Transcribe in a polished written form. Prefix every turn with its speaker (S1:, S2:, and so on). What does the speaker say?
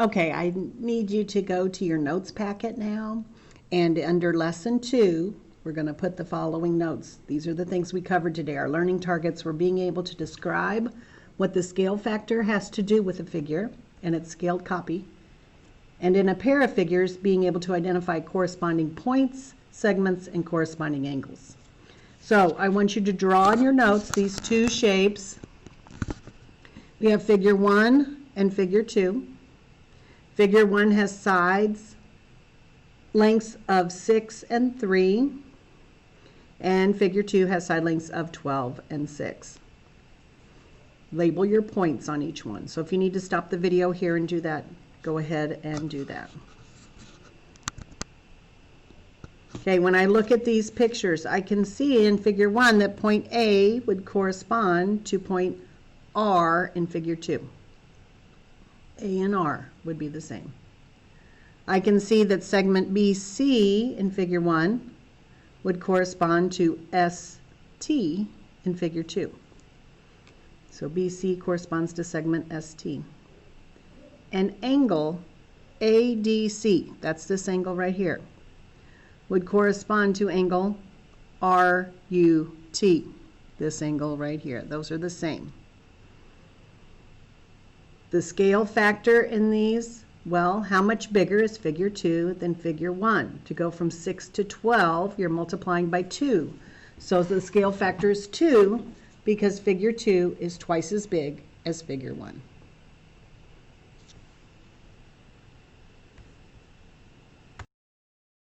S1: Okay, I need you to go to your notes packet now, and under lesson 2, we're going to put the following notes. These are the things we covered today. Our learning targets were being able to describe what the scale factor has to do with a figure and its scaled copy, and in a pair of figures, being able to identify corresponding points, segments, and corresponding angles. So I want you to draw in your notes these two shapes. We have figure 1 and figure 2. Figure 1 has sides, lengths of 6 and 3, and figure 2 has side lengths of 12 and 6. Label your points on each one. So if you need to stop the video here and do that, go ahead and do that. Okay, when I look at these pictures, I can see in figure 1 that point A would correspond to point R in figure 2. A and R would be the same. I can see that segment BC in figure 1 would correspond to ST in figure 2. So BC corresponds to segment ST. And angle ADC, that's this angle right here, would correspond to angle RUT, this angle right here. Those are the same. The scale factor in these, well, how much bigger is figure 2 than figure 1? To go from 6 to 12, you're multiplying by 2. So the scale factor is 2 because figure 2 is twice as big as figure 1.